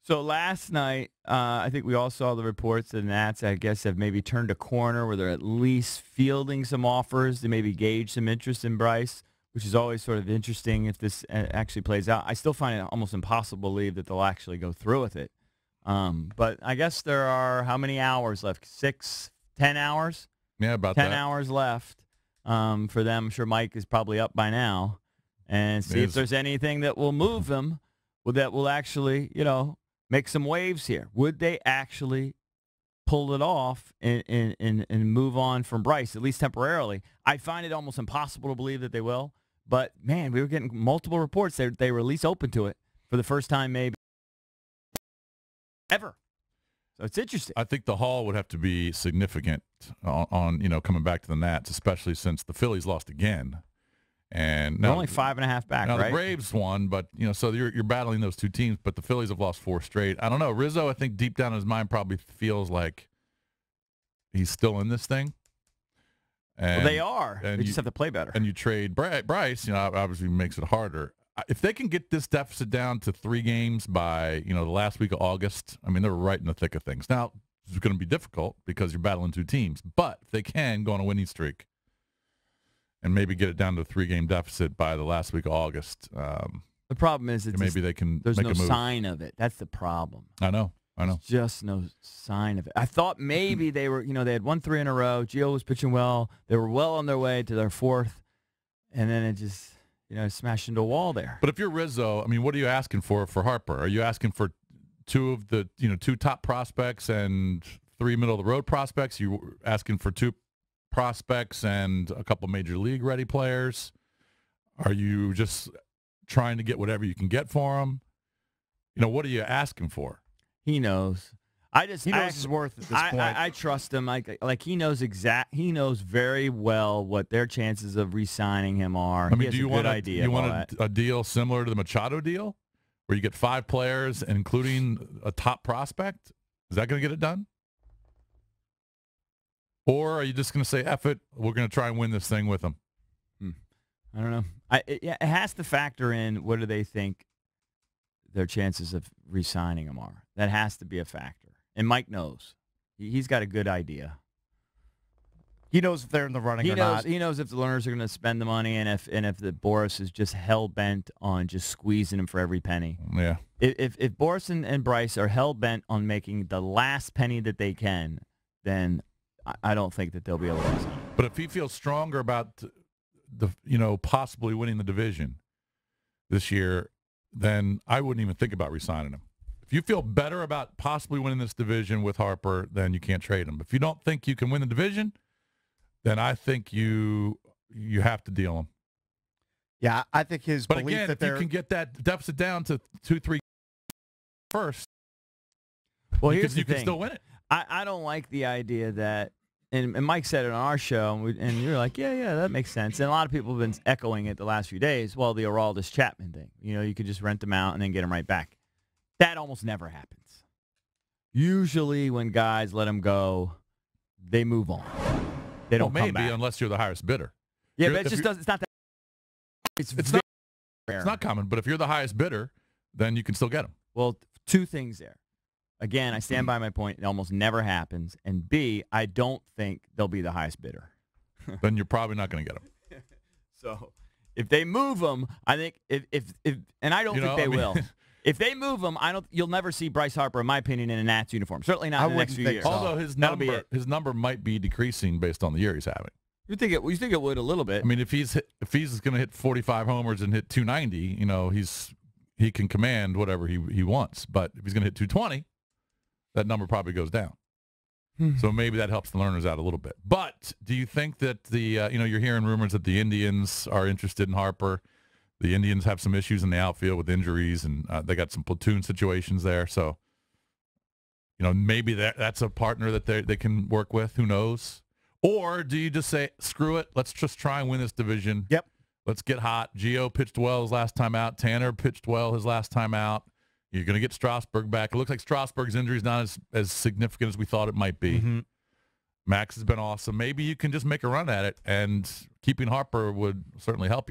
So last night, I think we all saw the reports that the Nats, I guess, have maybe turned a corner where they're at least fielding some offers to maybe gauge some interest in Bryce, which is always sort of interesting if this actually plays out. I still find it almost impossible to believe that they'll actually go through with it. But I guess there are how many hours left? 10 hours? Yeah, about 10 that. hours left for them. I'm sure Mike is probably up by now. And see if there's anything that will move them, that will actually, make some waves here. Would they actually pull it off and move on from Bryce, at least temporarily? I find it almost impossible to believe that they will. But, man, we were getting multiple reports that they were at least open to it for the first time maybe ever. So it's interesting. I think the haul would have to be significant on coming back to the Nats, especially since the Phillies lost again. And they're only 5.5 back, now right? The Braves won, but so you're battling those two teams. But the Phillies have lost 4 straight. I don't know. Rizzo, I think deep down in his mind probably feels like he's still in this thing. And, well, they are. They just have to play better. And you trade Bryce. Obviously makes it harder. If they can get this deficit down to 3 games by the last week of August, I mean they're right in the thick of things. Now it's going to be difficult because you're battling 2 teams, but if they can go on a winning streak and maybe get it down to a 3-game deficit by the last week of August. The problem is maybe they can there's make no a move. sign of it. That's the problem. I know. There's just no sign of it. I thought maybe they were, they had won 3 in a row. Gio was pitching well. They were well on their way to their 4th, and then it just, smashed into a wall there. But if you're Rizzo, I mean, what are you asking for Harper? Are you asking for 2 of the, 2 top prospects and 3 middle-of-the-road prospects? You asking for 2 prospects and a couple major league ready players? Are you just trying to get whatever you can get for them? What are you asking for? He knows. He knows his worth at this point. I trust him. Like he knows He knows very well what their chances of re-signing him are. I mean, do you want a deal similar to the Machado deal, where you get 5 players, including a top prospect? Is that going to get it done? Or are you just going to say, F it, we're going to try and win this thing with them? I don't know. It has to factor in what do they think their chances of re-signing him are. That has to be a factor. And Mike knows. He's got a good idea. He knows if they're in the running or not. He knows if the Lerners are going to spend the money and if the Boris is just hell-bent on just squeezing him for every penny. Yeah. If Boris and Bryce are hell-bent on making the last penny that they can, then I don't think that they'll be able to resign. But if he feels stronger about possibly winning the division this year, then I wouldn't even think about re-signing him. If you feel better about possibly winning this division with Harper, then you can't trade him. If you don't think you can win the division, then I think you have to deal him. Yeah, I think his but belief again, that if you can get that deficit down to 2-3 first, well, here's the you thing. can still win it. I don't like the idea that, and Mike said it on our show, and you're like, yeah, that makes sense. And a lot of people have been echoing it the last few days. Well, the Aroldis Chapman thing. You could just rent them out and then get them right back. That almost never happens. Usually when guys let them go, they move on. They don't come back. Unless you're the highest bidder. Yeah, but it's not that. It's not rare. It's not common, but if you're the highest bidder, then you can still get them. Well, 2 things there. Again, I stand by my point. It almost never happens. And B, I don't think they'll be the highest bidder. Then you're probably not going to get them. So if they move them, I think if and I don't think they will. If they move him, you'll never see Bryce Harper, in my opinion, in a Nats uniform. Certainly not in the next few years. Although his number might be decreasing based on the year he's having. You think it would a little bit? I mean, if he's going to hit 45 homers and hit 290, he can command whatever he wants. But if he's going to hit 220, that number probably goes down. So maybe that helps the Lerners out a little bit. But do you think that you're hearing rumors that the Indians are interested in Harper? The Indians have some issues in the outfield with injuries, and they got some platoon situations there. So, maybe that's a partner that they can work with. Who knows? Or do you just say, screw it, let's just try and win this division. Yep. Let's get hot. Gio pitched well his last time out. Tanner pitched well his last time out. You're going to get Strasburg back. It looks like Strasburg's injury is not as significant as we thought it might be. Mm-hmm. Max has been awesome. Maybe you can just make a run at it, and keeping Harper would certainly help you.